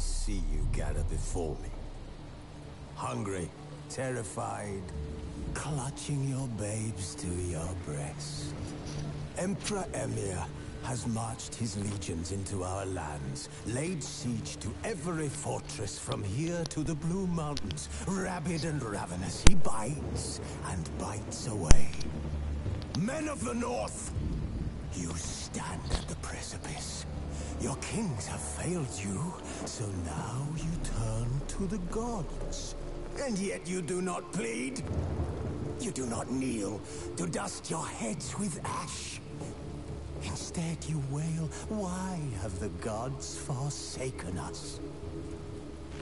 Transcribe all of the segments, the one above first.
see you gather before me. Hungry, terrified, clutching your babes to your breast. Emperor Emir has marched his legions into our lands, laid siege to every fortress from here to the Blue Mountains. Rabid and ravenous, he bites and bites away. Men of the North, you stand at the precipice. Your kings have failed you, so now you turn to the gods. And yet you do not plead. You do not kneel to dust your heads with ash. Instead you wail, why have the gods forsaken us?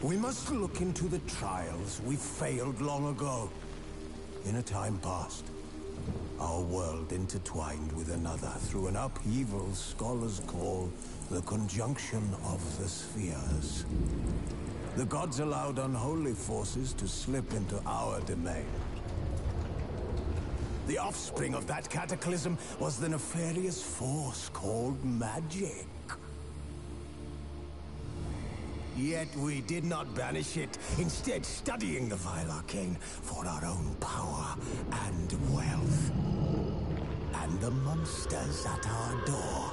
We must look into the trials we failed long ago. In a time past, our world intertwined with another through an upheaval scholars call the conjunction of the spheres. The gods allowed unholy forces to slip into our domain. The offspring of that cataclysm was the nefarious force called magic. Yet we did not banish it, instead studying the vile arcane for our own power and wealth. And the monsters at our door,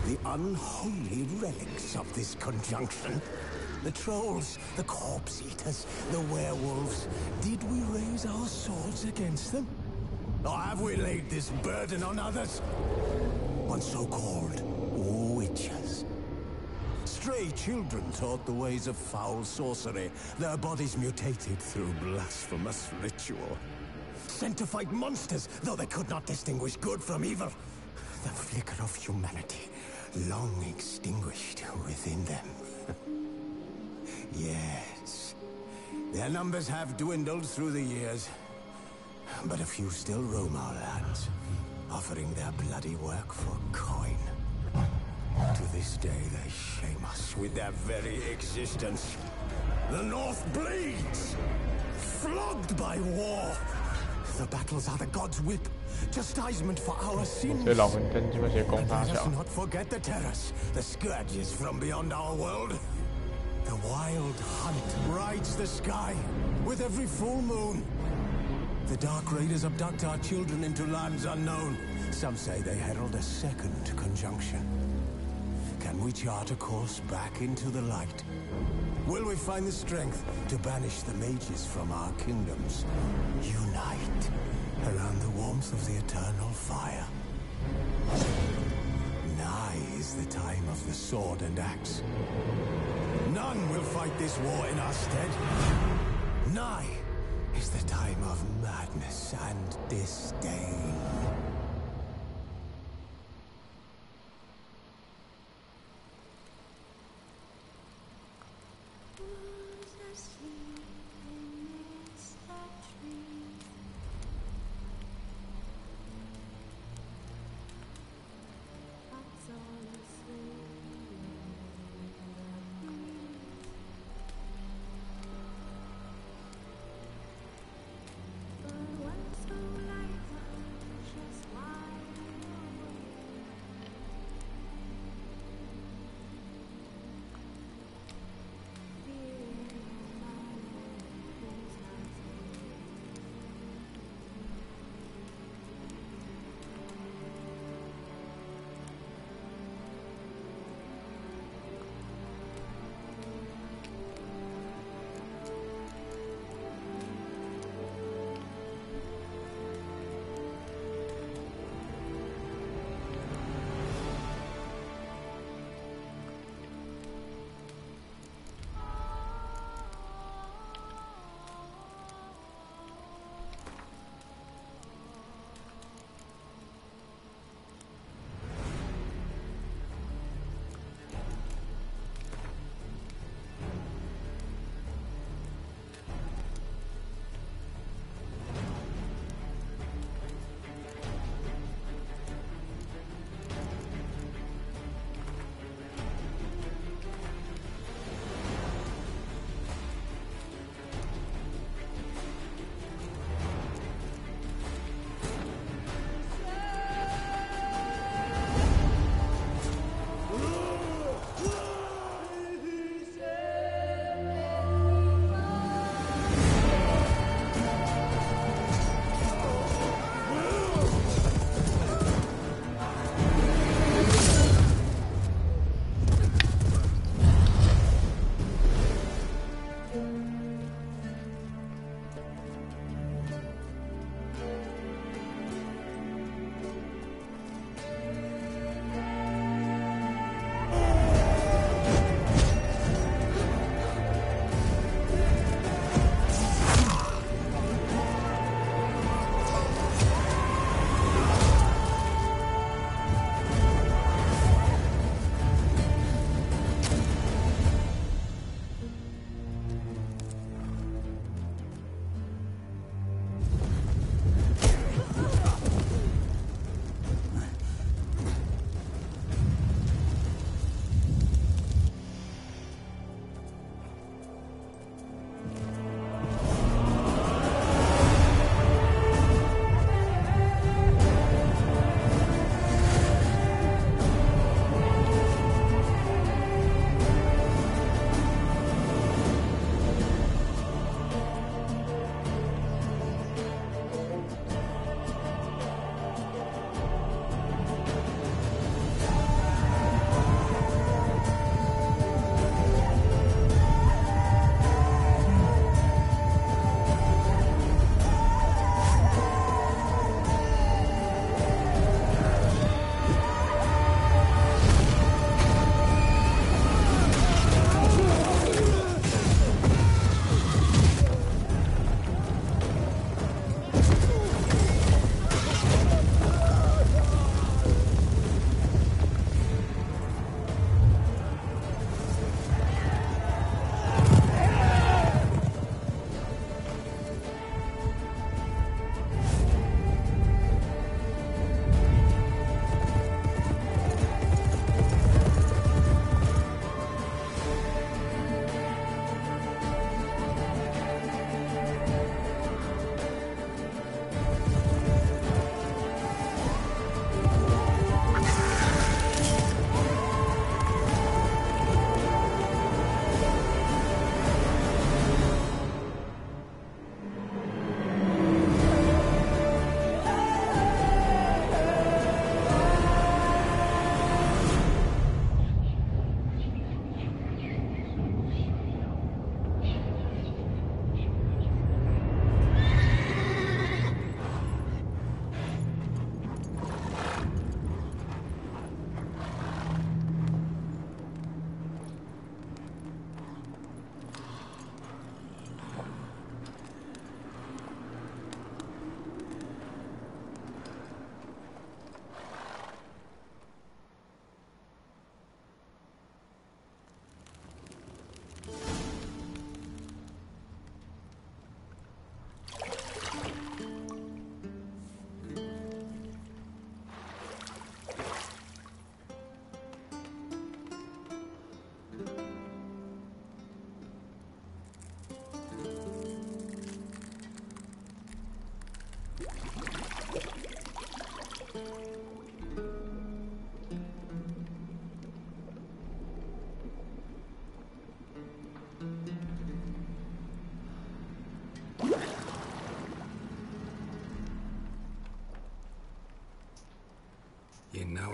the unholy relics of this conjunction. The trolls, the corpse eaters, the werewolves. Did we raise our swords against them? Or have we laid this burden on others? On so-called witches. Stray children taught the ways of foul sorcery, their bodies mutated through blasphemous ritual. Sent to fight monsters, though they could not distinguish good from evil. The flicker of humanity, long extinguished within them. Yes, their numbers have dwindled through the years. But a few still roam our lands, offering their bloody work for coin. To this day, they shame us with their very existence. The North bleeds, flogged by war. The battles are the gods' whip, chastisement for our sins. But let us not forget the terrors, the scourges from beyond our world. The wild hunt rides the sky with every full moon. The Dark Raiders abduct our children into lands unknown. Some say they herald a second conjunction. Can we chart a course back into the light? Will we find the strength to banish the mages from our kingdoms? Unite around the warmth of the eternal fire. Nigh is the time of the sword and axe. None will fight this war in our stead. Nigh is the time of madness and disdain.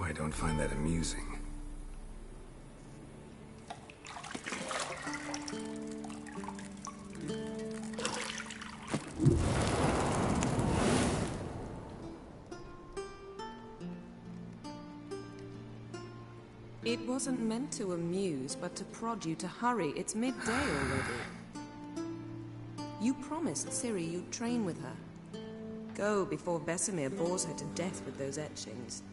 I don't find that amusing. It wasn't meant to amuse, but to prod you to hurry. It's midday already. You promised Ciri you'd train with her. Go before Vesemir bores her to death with those etchings.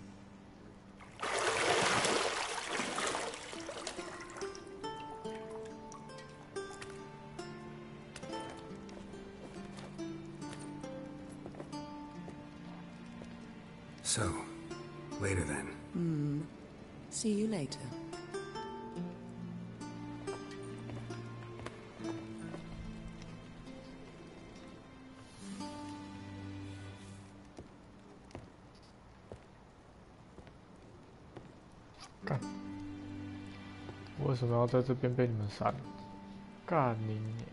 So, later then. See you later.干！我为什么要在这边被你们闪？干你娘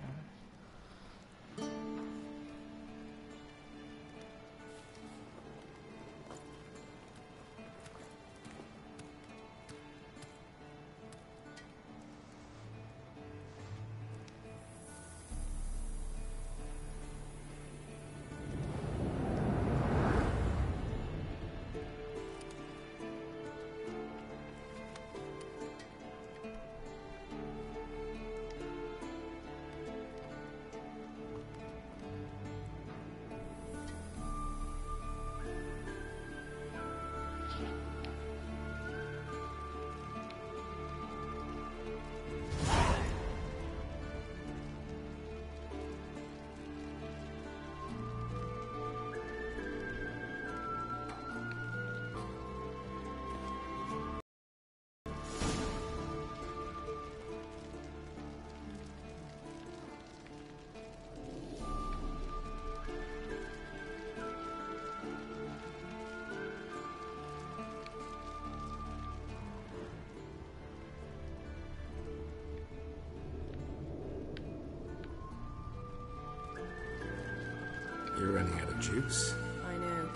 ！You're running out of juice. I know.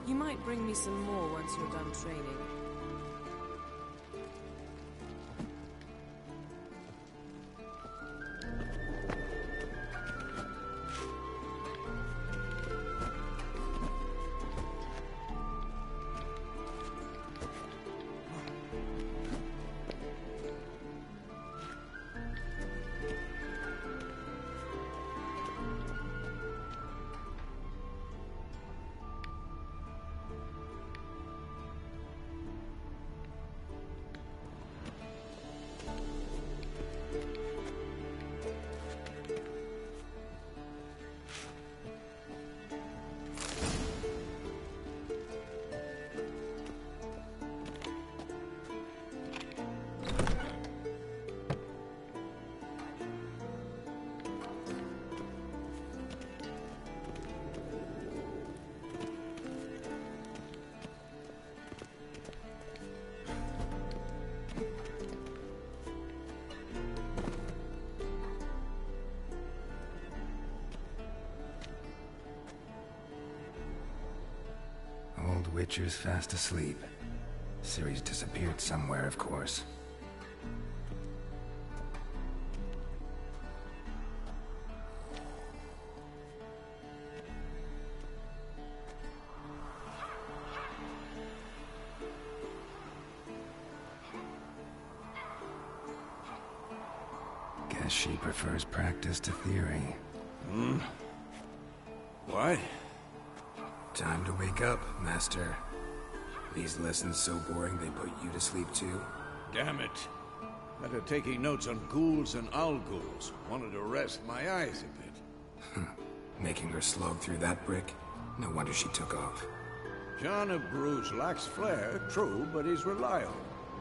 You might bring me some more once you're done training. Old Witcher's fast asleep. Ciri's disappeared somewhere, of course. Guess she prefers practice to theory. What? Time to wake up, Master. These lessons so boring they put you to sleep too? Damn it. After taking notes on ghouls and owl-ghouls, wanted to rest my eyes a bit. Making her slog through that brick? No wonder she took off. John of Bruges lacks flair, true, but he's reliable.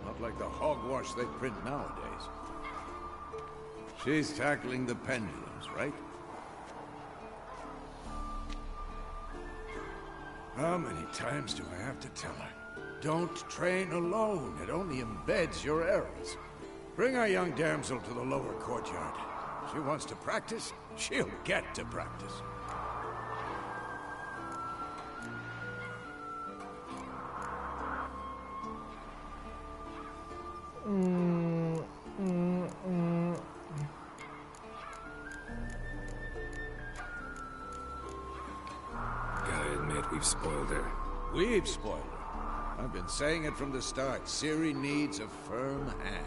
Not like the hogwash they print nowadays. She's tackling the pendulums, right? How many times do I have to tell her? Don't train alone. It only embeds your errors. Bring our young damsel to the lower courtyard. She wants to practice, she'll get to practice. Gotta admit, we've spoiled her. We've spoiled her. I've been saying it from the start. Ciri needs a firm hand.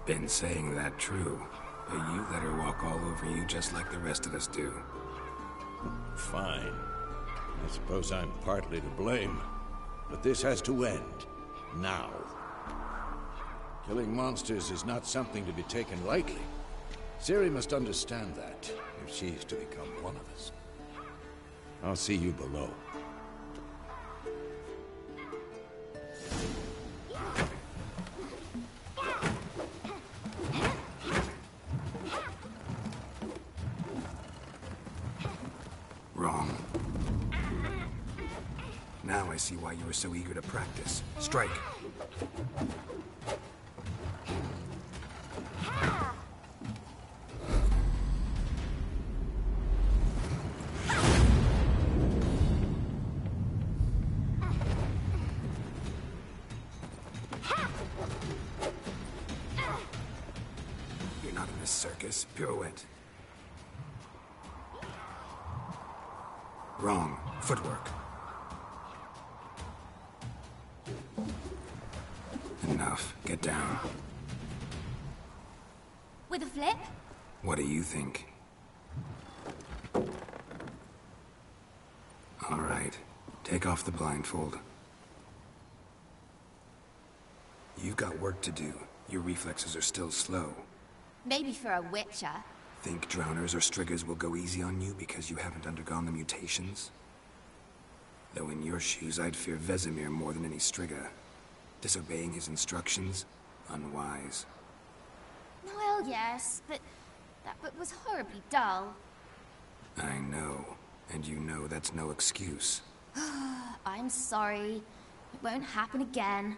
Been saying that true, but you let her walk all over you just like the rest of us do. Fine. I suppose I'm partly to blame. But this has to end. Now. Killing monsters is not something to be taken lightly. Ciri must understand that, if she's to become one of us. I'll see you below. Wrong. Now I see why you were so eager to practice. Strike. You're not in this circus. Pirouette. Wrong. Footwork. Enough. Get down. With a flip? What do you think? All right. Take off the blindfold. You've got work to do. Your reflexes are still slow. Maybe for a witcher. Think drowners or striggers will go easy on you because you haven't undergone the mutations? Though in your shoes, I'd fear Vesemir more than any strigger. Disobeying his instructions? Unwise. Well, yes, but that book was horribly dull. I know. And you know that's no excuse. I'm sorry. It won't happen again.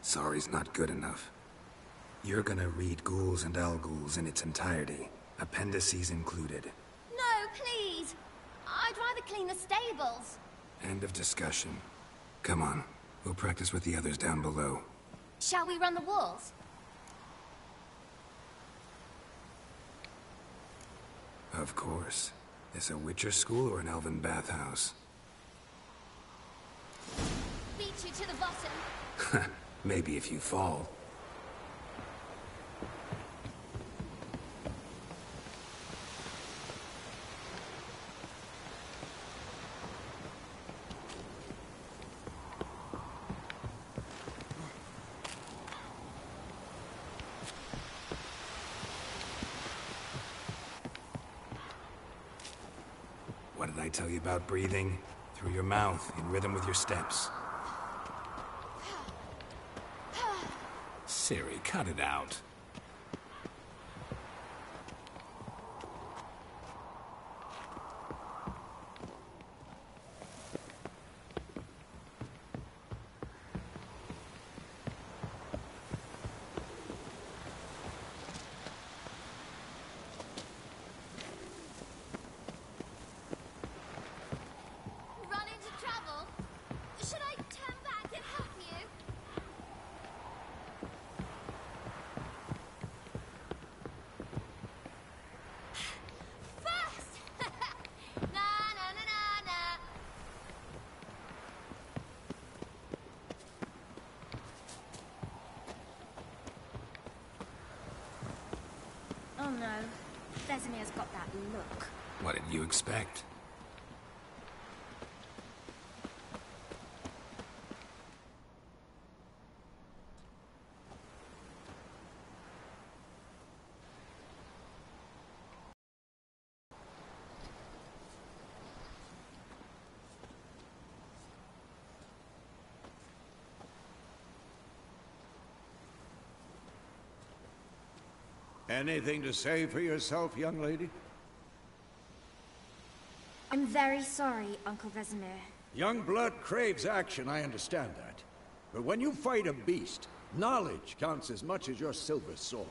Sorry's not good enough. You're gonna read Ghouls and Al-Ghouls in its entirety, appendices included. No, please! I'd rather clean the stables. End of discussion. Come on, we'll practice with the others down below. Shall we run the walls? Of course. This a Witcher school or an elven bathhouse? Beat you to the bottom. Maybe if you fall. What did I tell you about breathing? Through your mouth, in rhythm with your steps. Ciri, cut it out. Run into trouble? Should I turn back and help you? First! Na na na na na. Oh no. Vesemir's got that look. What did you expect? Anything to say for yourself, young lady? I'm very sorry, Uncle Vesemir. Young blood craves action, I understand that. But when you fight a beast, knowledge counts as much as your silver sword.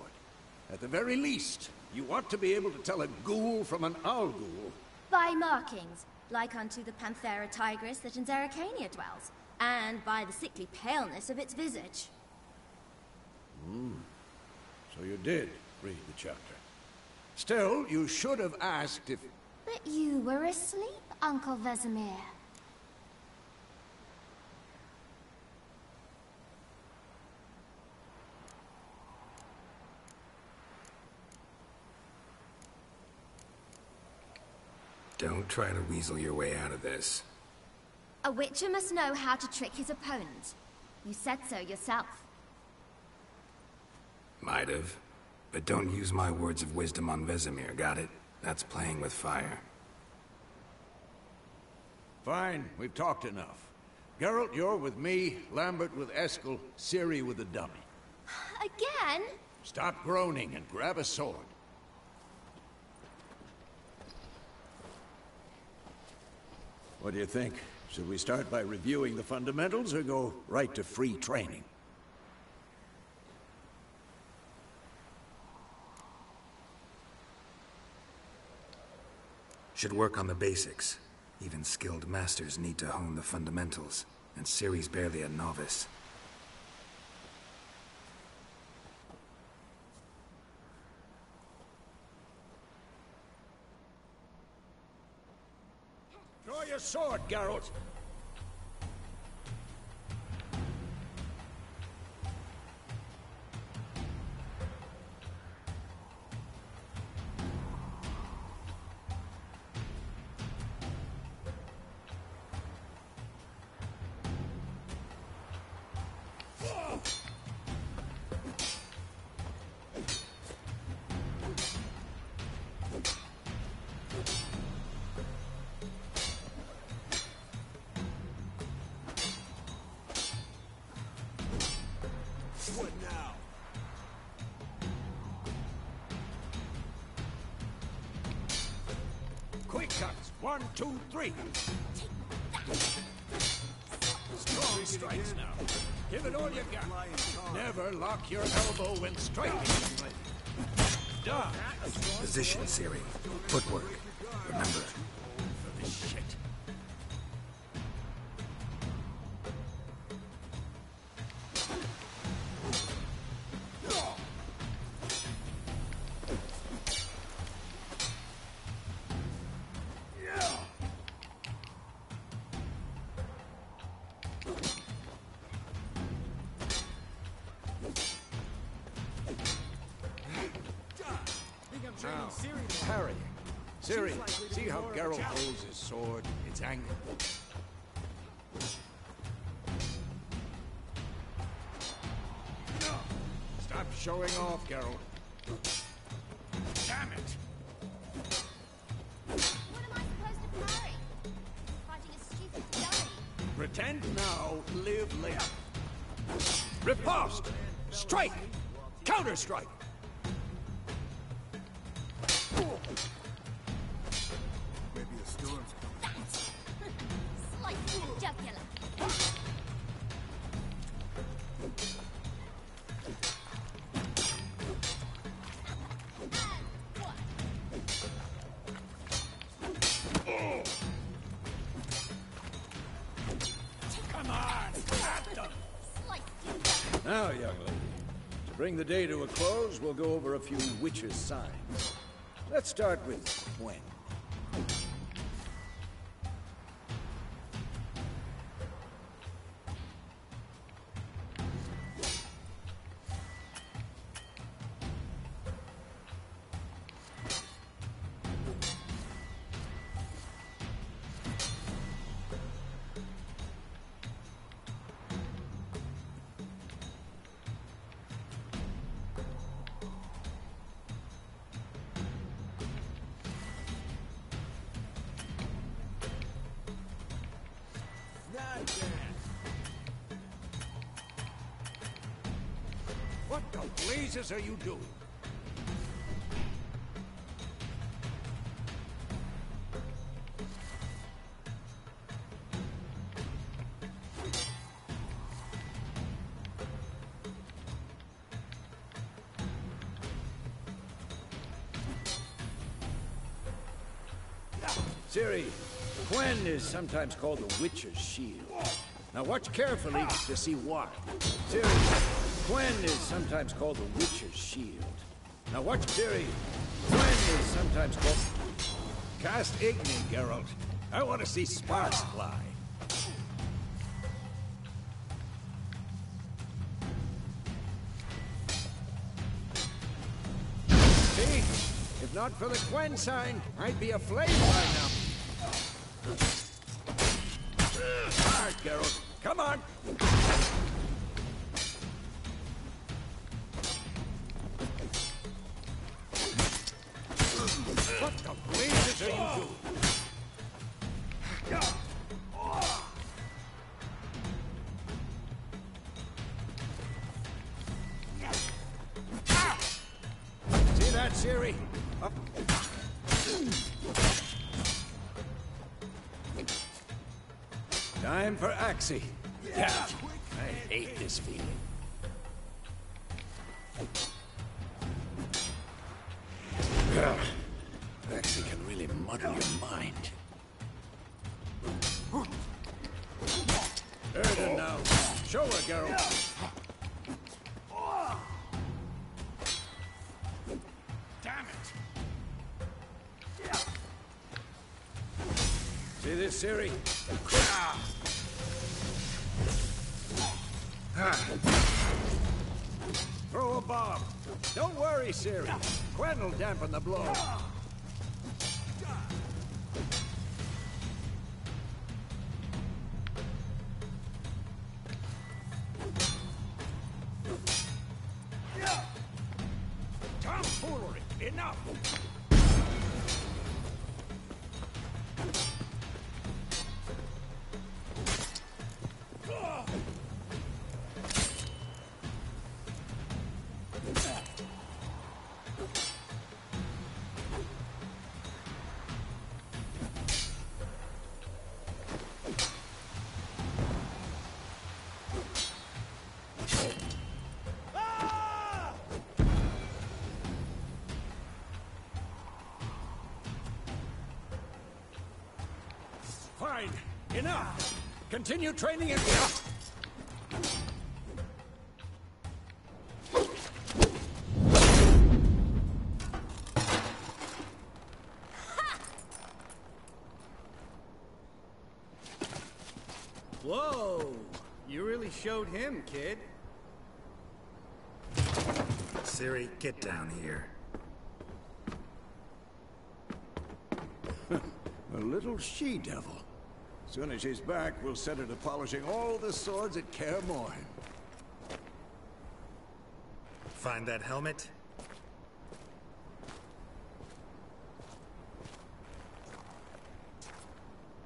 At the very least, You want to be able to tell a ghoul from an owl ghoul. By markings, like unto the Panthera tigris that in Zerrikania dwells, and by the sickly paleness of its visage. So you did read the chapter. Still, you should have asked if... But you were asleep, Uncle Vesemir. Don't try to weasel your way out of this. A witcher must know how to trick his opponent. You said so yourself. Might have. But don't use my words of wisdom on Vesemir, got it? That's playing with fire. Fine, we've talked enough. Geralt, you're with me, Lambert with Eskel, Ciri with the dummy. Again? Stop groaning and grab a sword. What do you think? Should we start by reviewing the fundamentals or go right to free training? Should work on the basics. Even skilled masters need to hone the fundamentals, and Ciri's barely a novice. Draw your sword, Geralt! What now? Quick cuts! 1, 2, 3! Strong strikes now. Give it all you got. Never lock your elbow when striking. Done. Position, Ciri. Footwork. Remember. For this shit. Now, parrying. Ciri, see how Geralt holds his sword? It's angled. Stop showing off, Geralt. Damn it! What am I supposed to parry? Fighting a stupid dummy. Pretend now, live later. Riposte! Strike! Counter-strike! Maybe a storm's coming. Slice the jugular. Come on! At them! Slice the jugular. Now, young lady, to bring the day to a close, we'll go over a few witches' signs. Let's start with when. What the blazes are you doing? Ciri, Quen is sometimes called the Witcher's Shield. Now watch carefully to see why. Ciri, Quen is sometimes called the Witcher's Shield. Now watch, Ciri, Quen is sometimes called... Cast Igni, Geralt. I want to see sparks fly. See? If not for the Quen sign, I'd be aflame by now. All right, Geralt. Come on! What the blazes are you doing? See that, Ciri? Up. Time for Axie. Yeah, I hate this feeling. Axie can really muddle your mind. Erden now. Show her, Geralt. Damn it! See this, Ciri? Throw a bomb. Don't worry, Ciri. Quen will dampen the blow. Tomfoolery! Enough! Fine. Enough. Continue training and... Whoa! You really showed him, kid. Ciri, get down here. A little she-devil. Soon as she's back, we'll set her to polishing all the swords at Kaer Morhen. Find that helmet?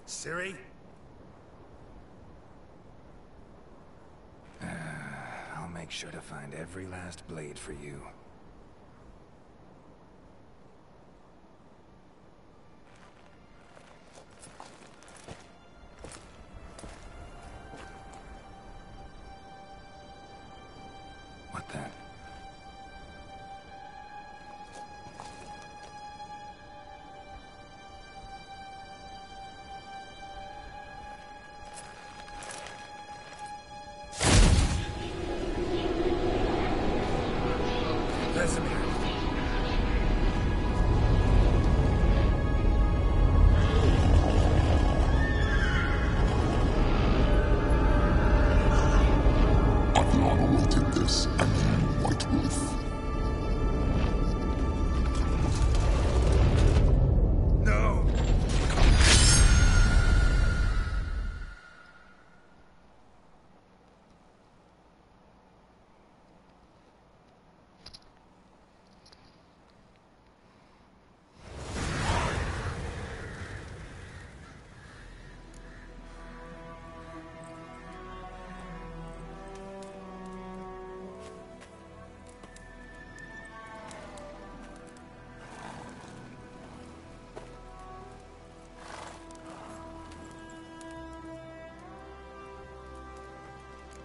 Ciri? I'll make sure to find every last blade for you. What then? Vesemir. I've long awaited this, and you, White Wolf. No!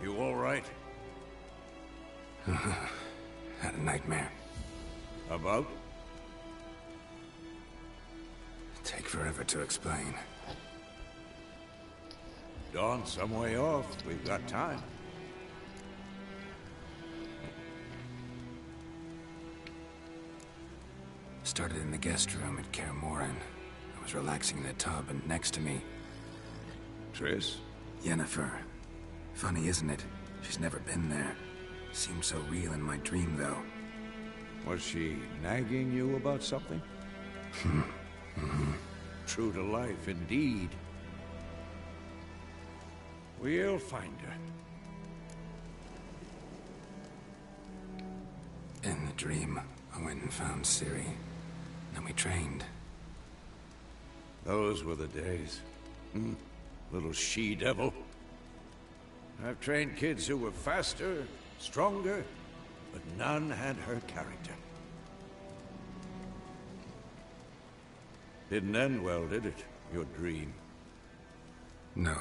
You all right? Had a nightmare. About? Take forever to explain. Dawn's some way off. We've got time. Started in the guest room at Kaer Morhen. I was relaxing in the tub, and next to me... Triss? Yennefer. Funny, isn't it? She's never been there. Seemed so real in my dream, though. Was she nagging you about something? True to life, indeed. We'll find her. In the dream, I went and found Ciri. Then we trained. Those were the days. Little she-devil. I've trained kids who were faster, stronger, but none had her character. Didn't end well, did it? Your dream? No.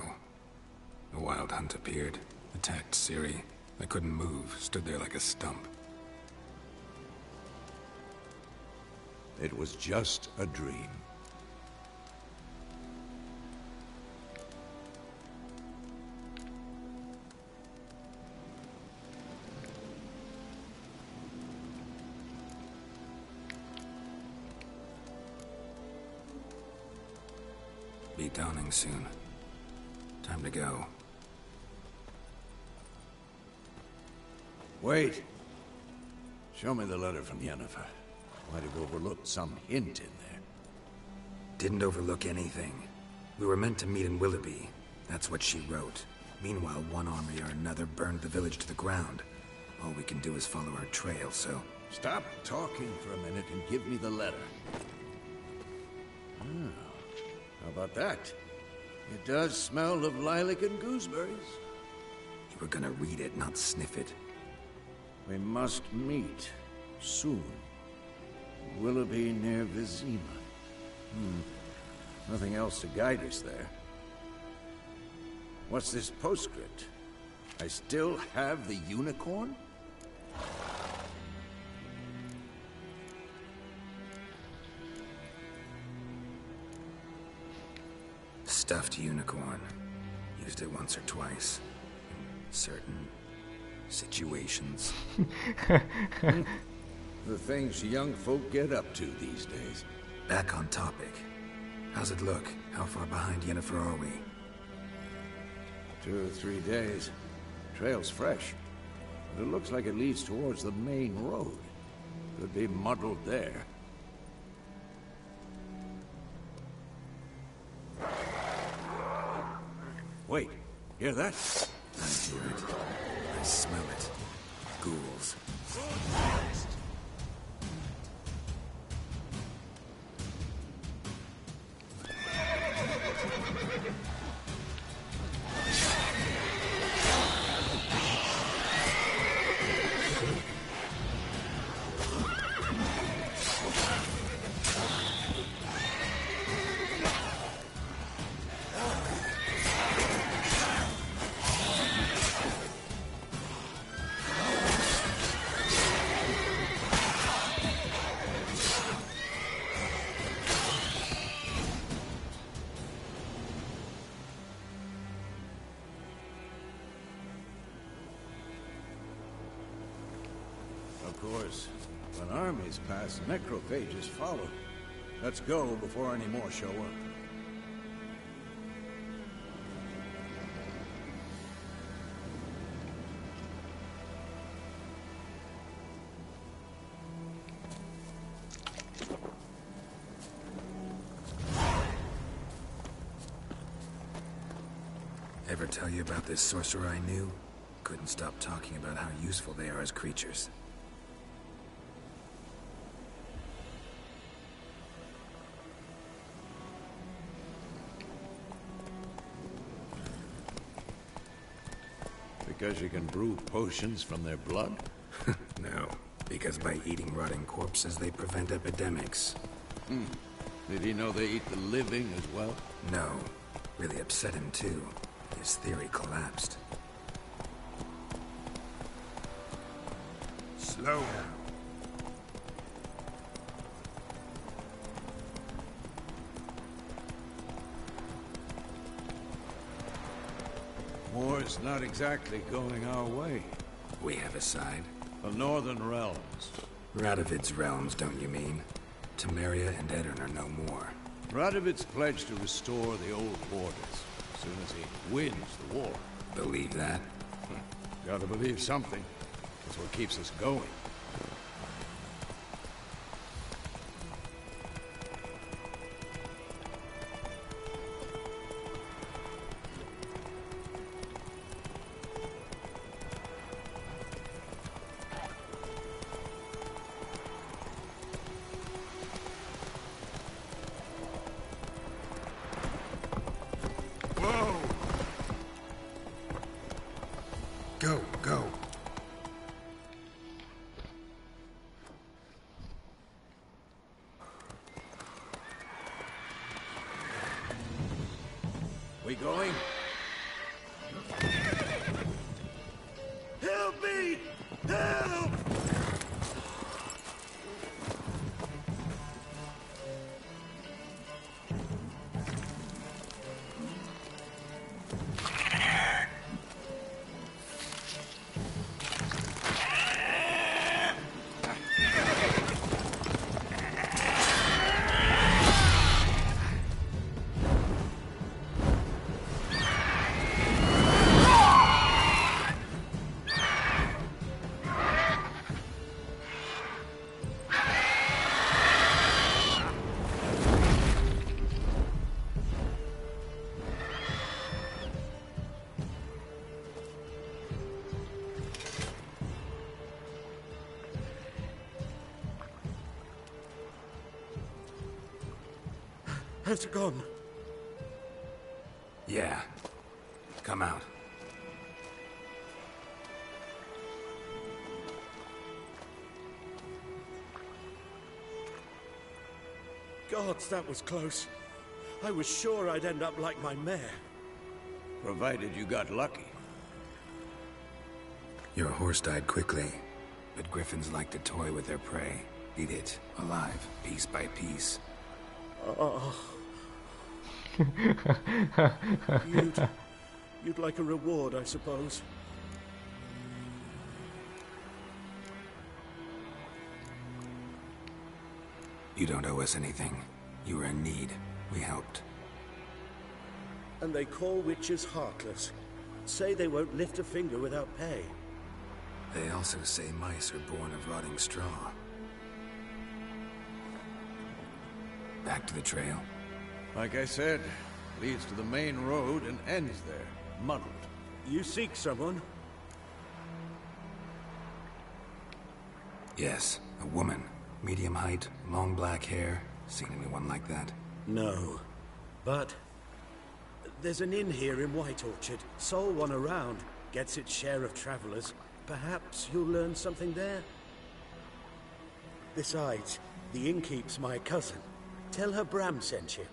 A wild hunt appeared, attacked Ciri. I couldn't move, stood there like a stump. It was just a dream. Be dawning soon. Time to go. Wait. Show me the letter from Yennefer. Might have overlooked some hint in there. Didn't overlook anything. We were meant to meet in Willoughby. That's what she wrote. Meanwhile, one army or another burned the village to the ground. All we can do is follow her trail, so... Stop talking for a minute and give me the letter. How about that? It does smell of lilac and gooseberries. You were gonna read it, not sniff it. We must meet. Soon. Willoughby near Vizima. Nothing else to guide us there. What's this postscript? I still have the unicorn? Stuffed unicorn. Used it once or twice. In certain situations. The things young folk get up to these days. Back on topic. How's it look? How far behind Yennefer are we? 2 or 3 days. Trail's fresh. But it looks like it leads towards the main road. Could be muddled there. Wait, hear that? I hear it. I smell it. Ghouls. Of course, when armies pass, necrophages follow. Let's go before any more show up. Ever tell you about this sorcerer I knew? Couldn't stop talking about how useful they are as creatures. Because you can brew potions from their blood? No, because by eating rotting corpses, they prevent epidemics. Did he know they eat the living as well? No. Really upset him, too. His theory collapsed. Slow down. war's not exactly going our way. We have a side. The Northern Realms. Radovid's realms, don't you mean? Temeria and Edirn are no more. Radovid's pledged to restore the old borders as soon as he wins the war. Believe that? Gotta believe something. That's what keeps us going. Go, go. We going? Help me! Help! Has it gone? Yeah. Come out. Gods, that was close. I was sure I'd end up like my mare. Provided you got lucky. Your horse died quickly, but griffins like to toy with their prey. Eat it, alive, piece by piece. You'd like a reward, I suppose. You don't owe us anything. You were in need. We helped. And they call witches heartless. Say they won't lift a finger without pay. They also say mice are born of rotting straw. Back to the trail. Like I said, leads to the main road and ends there, muddled. You seek someone? Yes, a woman. Medium height, long black hair. Seen anyone like that? No. But there's an inn here in White Orchard. Sole one around. Gets its share of travelers. Perhaps you'll learn something there? Besides, the innkeep's my cousin. Tell her Bram sent you.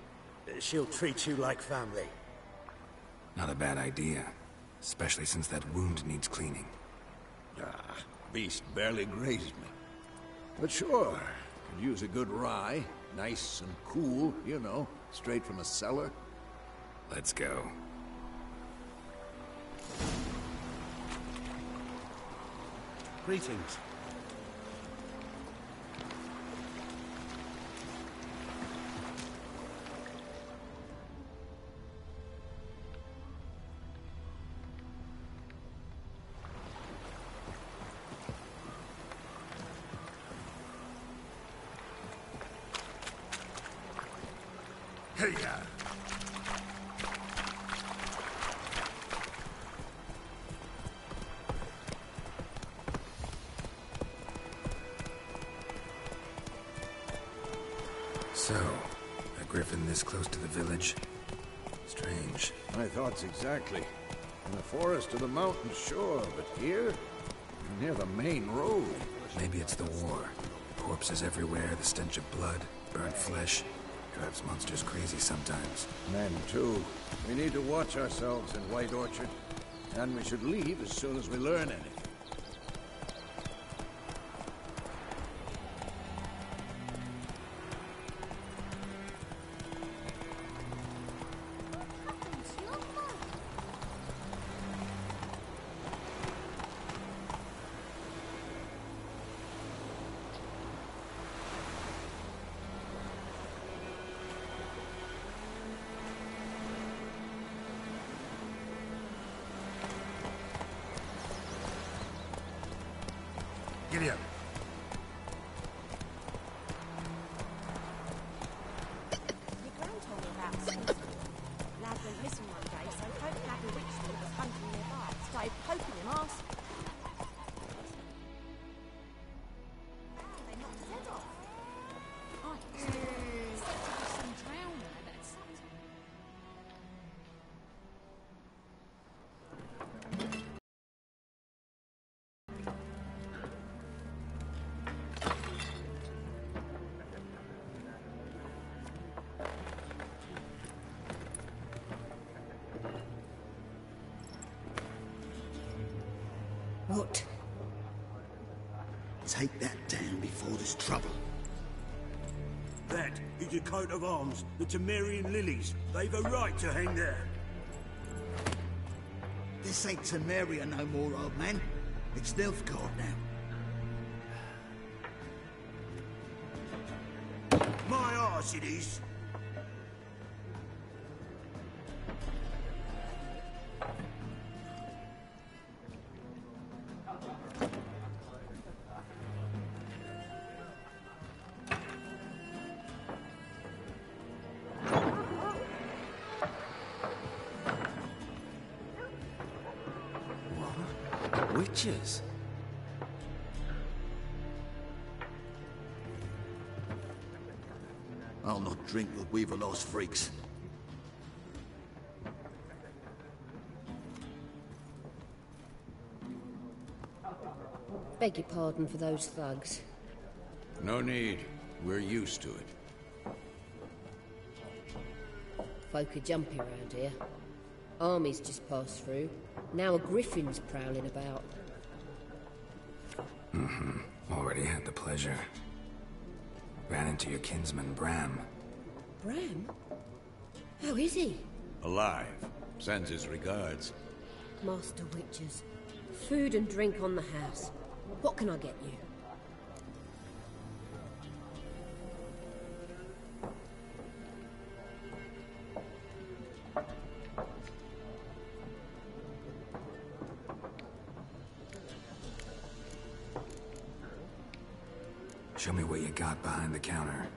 She'll treat you like family. Not a bad idea. Especially since that wound needs cleaning. Ah, beast barely grazed me. But sure, could use a good rye. Nice and cool, you know, straight from a cellar. Let's go. Greetings. Hey, ya! So, a griffin this close to the village? Strange. My thoughts exactly. In the forest or the mountain, sure, but here? Near the main road. Maybe it's the war. Corpses everywhere, the stench of blood, burnt flesh. Drives monsters crazy sometimes. Men, too. We need to watch ourselves in White Orchard. And we should leave as soon as we learn anything. Giddy up. Your gran told me about Susan. Lad went missing one day, so Pope Lad and Richmond was hunting nearby. Started poking him arse. They knocked his head off. I some drowner that sucked him. What? Take that down before there's trouble. That is your coat of arms, the Temerian lilies. They've a right to hang there. This ain't Temeria no more, old man. It's Nilfgaard now. My arse it is. Witches? I'll not drink with Weaver-Lost freaks. Beg your pardon for those thugs. No need. We're used to it. Folk are jumpy around here. Armies just passed through. Now a griffin's prowling about. Already had the pleasure. Ran into your kinsman, Bram. Bram? How is he? Alive. Sends his regards. Master Witches. Food and drink on the house. What can I get you? Show me what you got behind the counter.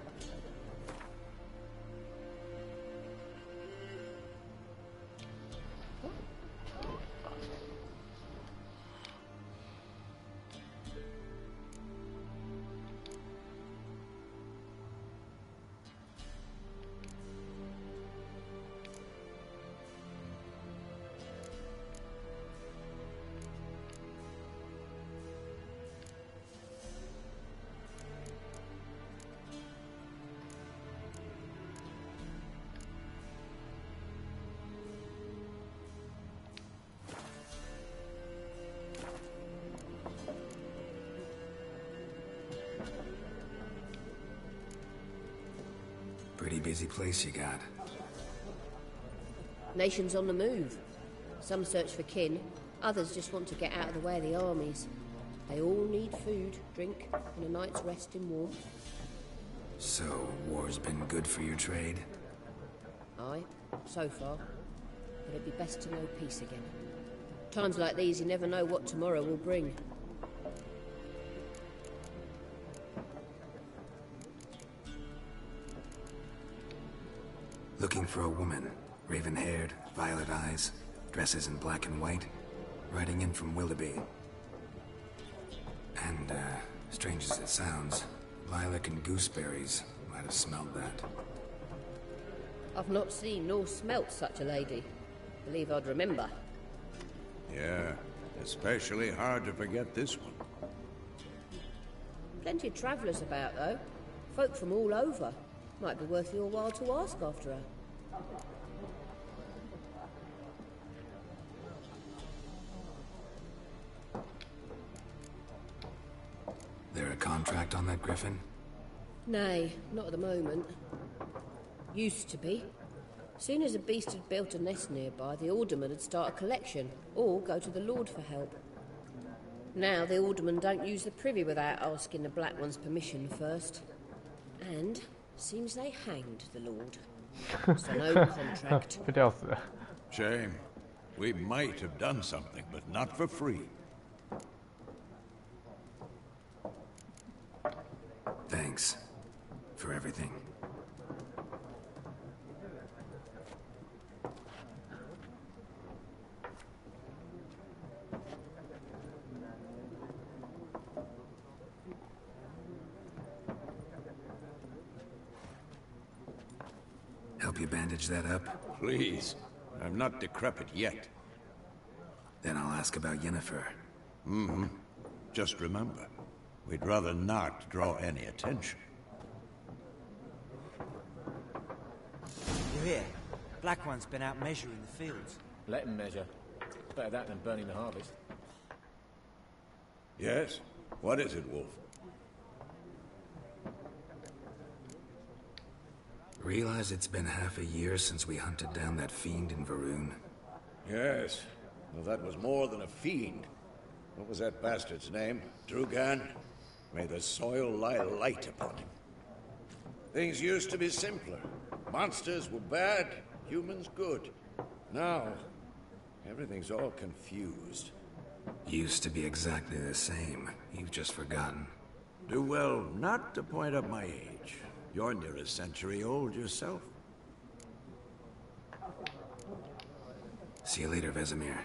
Pretty busy place you got. Nations on the move. Some search for kin, others just want to get out of the way of the armies. They all need food, drink, and a night's rest in warmth. So, war's been good for your trade? Aye, so far. But it'd be best to know peace again. Times like these, you never know what tomorrow will bring. Looking for a woman. Raven-haired, violet eyes, dresses in black and white. Riding in from Willoughby. And, strange as it sounds, lilac and gooseberries might have smelled that. I've not seen nor smelt such a lady. Believe I'd remember. Yeah, especially hard to forget this one. Plenty of travellers about, though. Folk from all over. Might be worth your while to ask after her. There a contract on that griffin? Nay, not at the moment. Used to be. Soon as a beast had built a nest nearby, the alderman would start a collection, or go to the Lord for help. Now the aldermen don't use the privy without asking the Black One's permission first. And seems they hanged the Lord. So no contract. Shame. We might have done something, but not for free. Thanks. For everything. Help you bandage that up? Please. I'm not decrepit yet. Then I'll ask about Yennefer. Mm-hmm. Just remember, we'd rather not draw any attention. You hear? Black One's been out measuring the fields. Let him measure. Better that than burning the harvest. Yes? What is it, Wolf? Realize it's been half a year since we hunted down that fiend in Varun? Yes. Well, that was more than a fiend. What was that bastard's name? Drugan? May the soil lie light upon him. Things used to be simpler. Monsters were bad, humans good. Now, everything's all confused. Used to be exactly the same. You've just forgotten. Do well not to point up my age. You're near a century old yourself. See you later, Vesemir.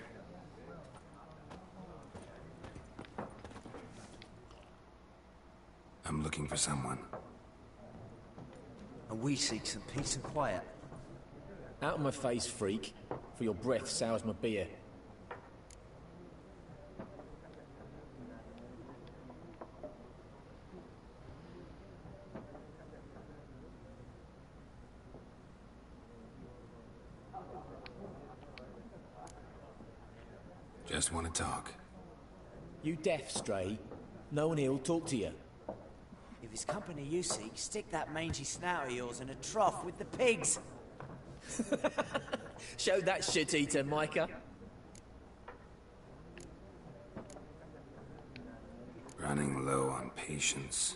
I'm looking for someone. And we seek some peace and quiet. Out of my face, freak. For your breath sours my beer. Just want to talk. You deaf, Stray? No one here'll talk to you. If it's company you seek, stick that mangy snout of yours in a trough with the pigs. Show that shit-eater, Micah. Running low on patience.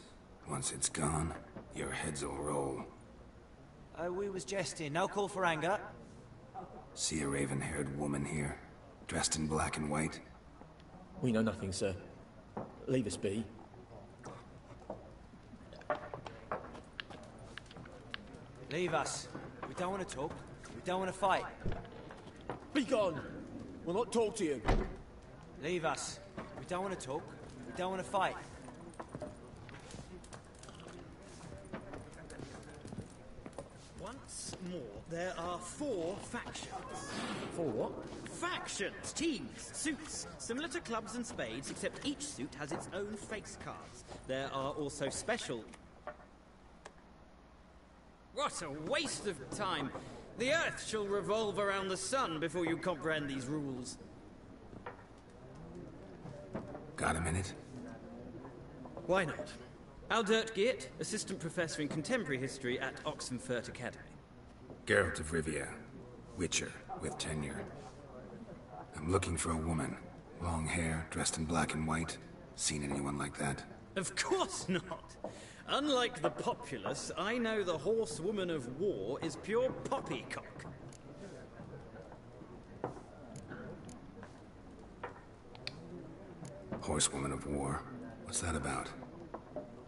Once it's gone, your heads will roll. Oh, we was jesting. No call for anger. See a raven-haired woman here? Dressed in black and white? We know nothing, sir. Leave us be. Leave us. We don't want to talk. We don't want to fight. Be gone! We'll not talk to you. Leave us. We don't want to talk. We don't want to fight. Once more, there are 4 factions. 4 what? Factions! Teams! Suits! Similar to clubs and spades, except each suit has its own face cards. There are also special... What a waste of time! The Earth shall revolve around the sun before you comprehend these rules. Got a minute? Why not? Aldert Geert, Assistant Professor in Contemporary History at Oxenfurt Academy. Geralt of Rivia. Witcher, with tenure. I'm looking for a woman. Long hair, dressed in black and white. Seen anyone like that? Of course not! Unlike the populace, I know the horsewoman of war is pure poppycock. Horsewoman of war? What's that about?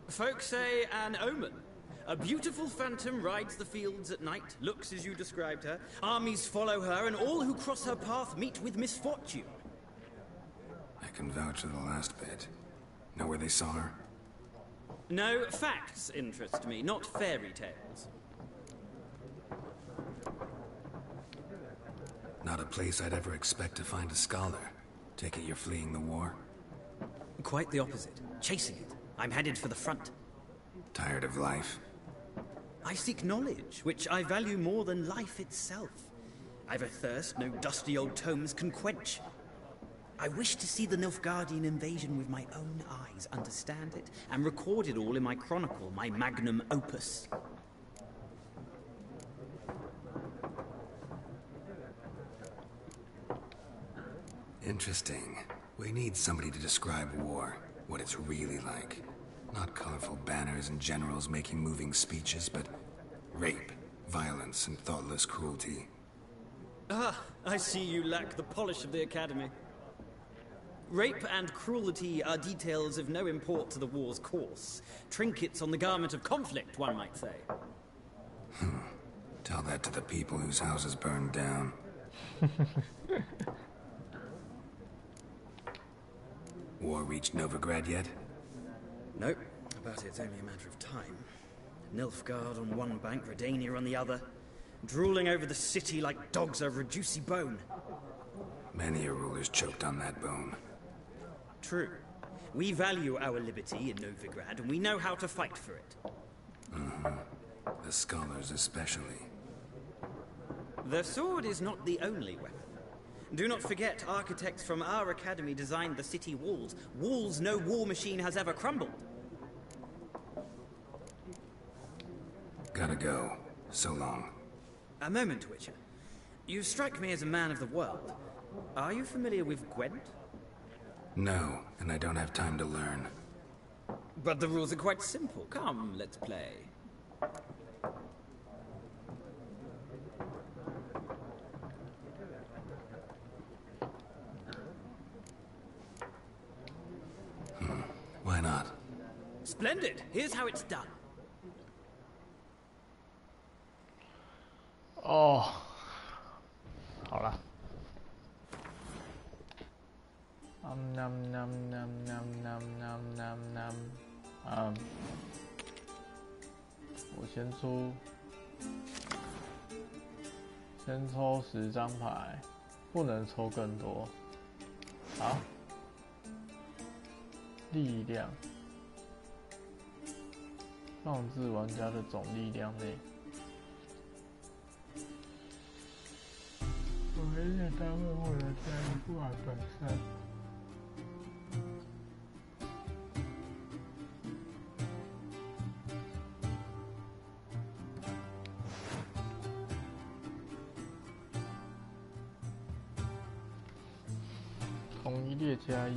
Folk say an omen. A beautiful phantom rides the fields at night, looks as you described her. Armies follow her, and all who cross her path meet with misfortune. I can vouch for the last bit. Know where they saw her? No, facts interest me, not fairy tales. Not a place I'd ever expect to find a scholar. Take it you're fleeing the war? Quite the opposite. Chasing it. I'm headed for the front. Tired of life? I seek knowledge, which I value more than life itself. I've a thirst no dusty old tomes can quench. I wish to see the Nilfgaardian invasion with my own eyes, understand it, and record it all in my chronicle, my magnum opus. Interesting. We need somebody to describe war, what it's really like. Not colorful banners and generals making moving speeches, but rape, violence, and thoughtless cruelty. Ah, I see you lack the polish of the Academy. Rape and cruelty are details of no import to the war's course. Trinkets on the garment of conflict, one might say. Tell that to the people whose houses burned down. War reached Novigrad yet? Nope, but it's only a matter of time. Nilfgaard on one bank, Redania on the other, drooling over the city like dogs over a juicy bone. Many a ruler's choked on that bone. True. We value our liberty in Novigrad, and we know how to fight for it. The scholars especially. The sword is not the only weapon. Do not forget, architects from our academy designed the city walls. Walls no war machine has ever crumbled. Gotta go. So long. A moment, Witcher. You strike me as a man of the world. Are you familiar with Gwent? No, and I don't have time to learn. But the rules are quite simple. Come, let's play. Why not? Splendid! Here's how it's done. Oh，好了。我先抽10张牌，不能抽更多。好，力量，放置玩家的总力量内。我一点单位获得加一不满本身。统一列加1。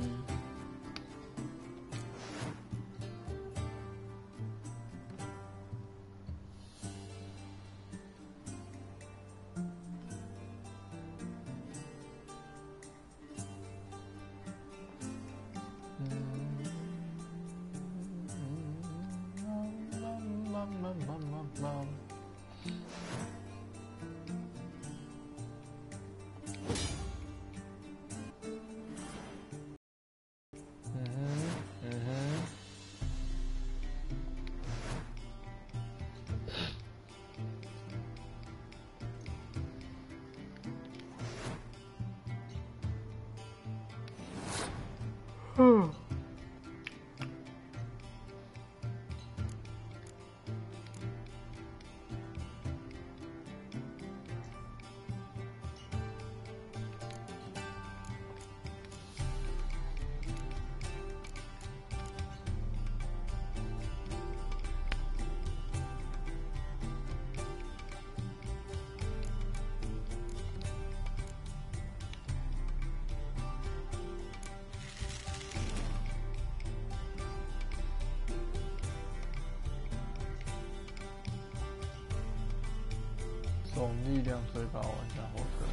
总力量最高玩家获胜。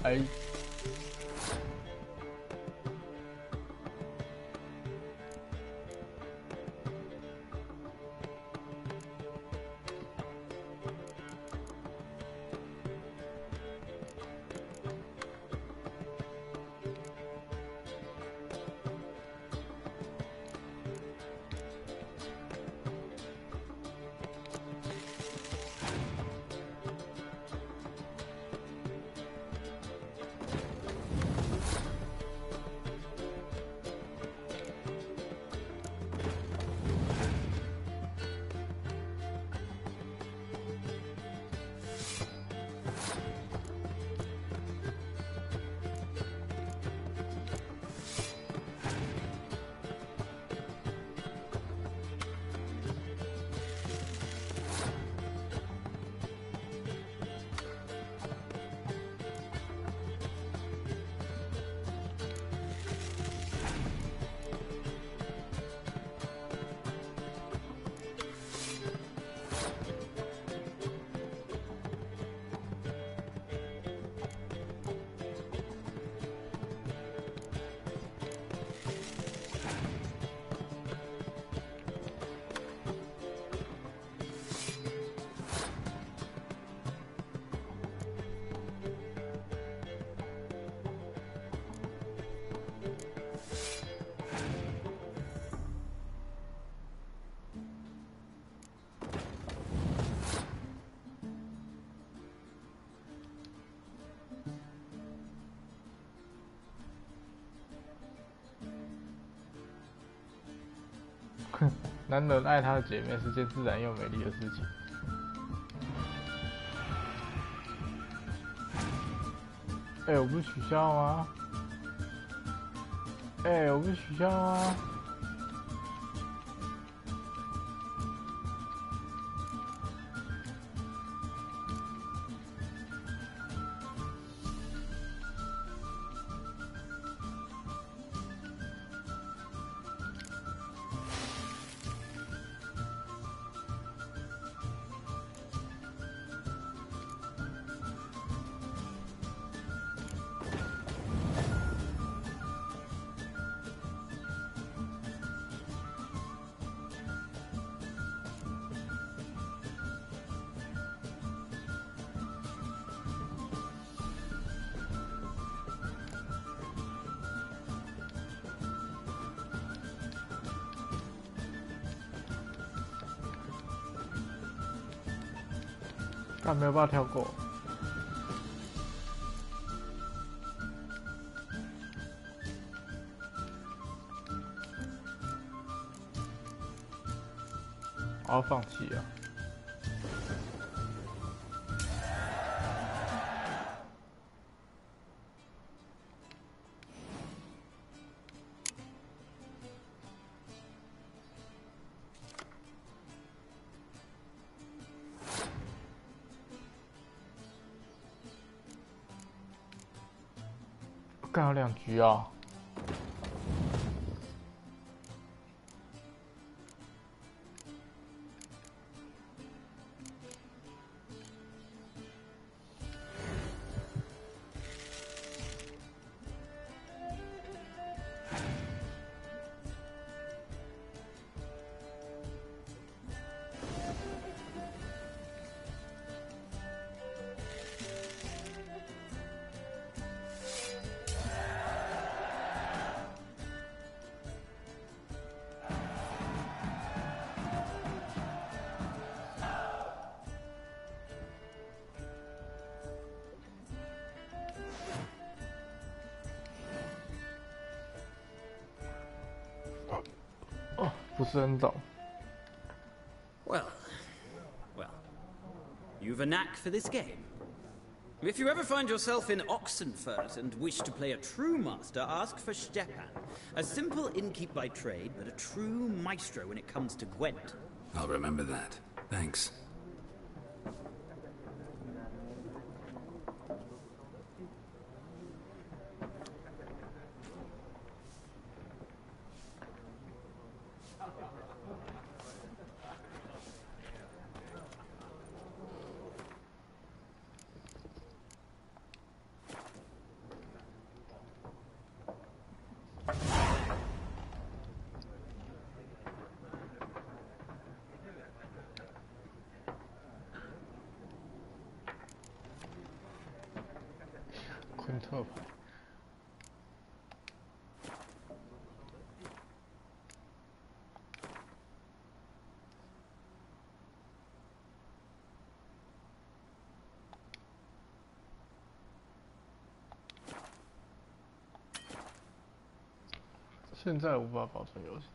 哎。男人爱他的姐妹是件自然又美丽的事情。我不是取消吗？我不是取消吗？但没有办法跳过。我要放弃了。刚好2局啊！不是很懂。 Well, you've a knack for this game. If you ever find yourself in Oxenfurt and wish to play a true master, ask for Stepan. A simple innkeep by trade, but a true maestro when it comes to Gwent. I'll remember that. Thanks.昆特牌。现在无法保存游戏。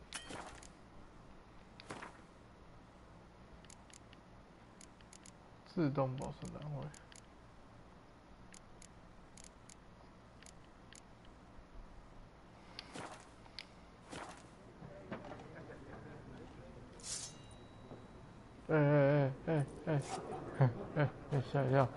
自动保存单位。 吓一跳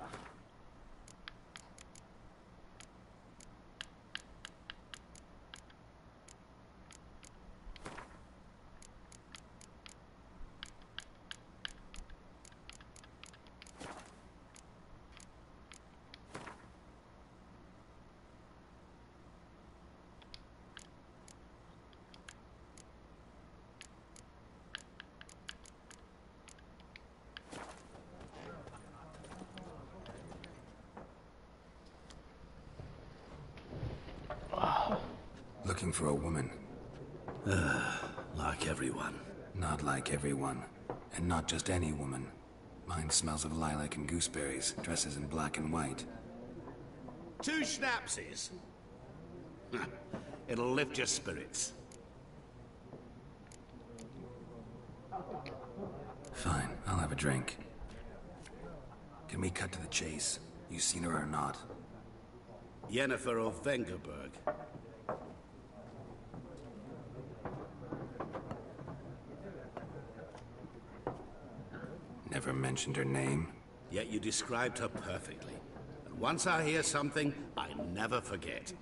！Looking for a woman. Like everyone. Not like everyone. And not just any woman. Mine smells of lilac and gooseberries, dresses in black and white. 2 schnapsies. It'll lift your spirits. Fine, I'll have a drink. Can we cut to the chase? You seen her or not? Yennefer of Vengerberg. Never mentioned her name? Yet you described her perfectly. And once I hear something, I never forget.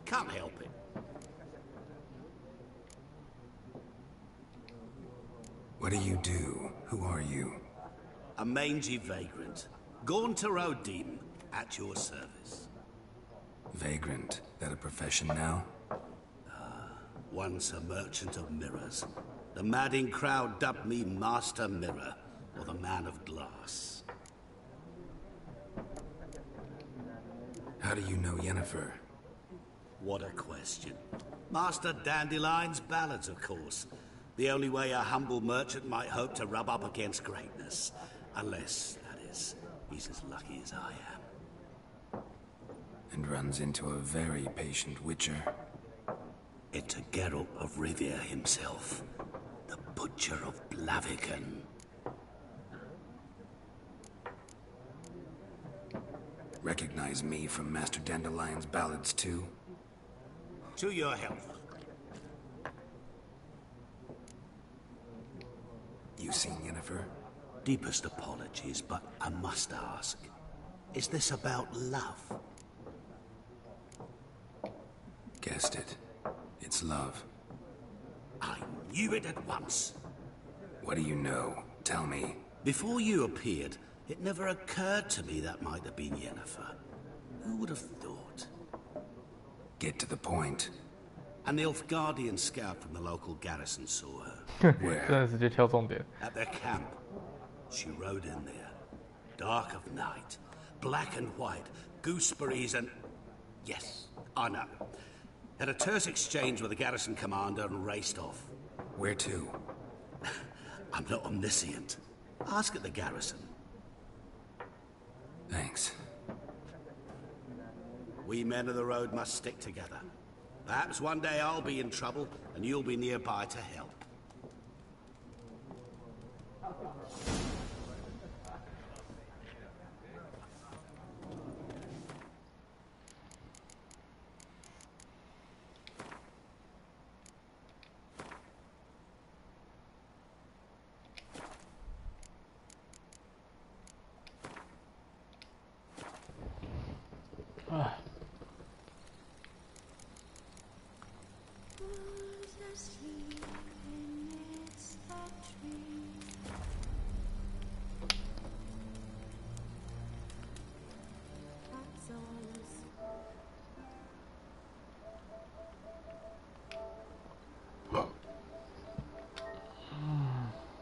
Can't help it. What do you do? Who are you? A mangy vagrant. Gaunter O'Deem, at your service. Vagrant? That a profession now? Once a merchant of mirrors. The madding crowd dubbed me Master Mirror, or the Man of Glass. How do you know Yennefer? What a question. Master Dandelion's ballads, of course. The only way a humble merchant might hope to rub up against greatness. Unless, that is, he's as lucky as I am. And runs into a very patient witcher. It's a Geralt of Rivia himself. The Butcher of Blaviken. Recognize me from Master Dandelion's ballads, too? To your health. You seen Yennefer? Deepest apologies, but I must ask. Is this about love? Guessed it. It's love. I knew it at once. What do you know? Tell me. Before you appeared, it never occurred to me that might have been Yennefer. Who would have thought? Get to the point. An Nilfgaardian scout from the local garrison saw her. Where? 真的直接挑重点。 At their camp. She rode in there. Dark of night. Black and white. Gooseberries and... Yes, I know. Had a terse exchange with the garrison commander and raced off. Where to? I'm not omniscient. Ask at the garrison. Thanks. We men of the road must stick together. Perhaps one day I'll be in trouble, and you'll be nearby to help.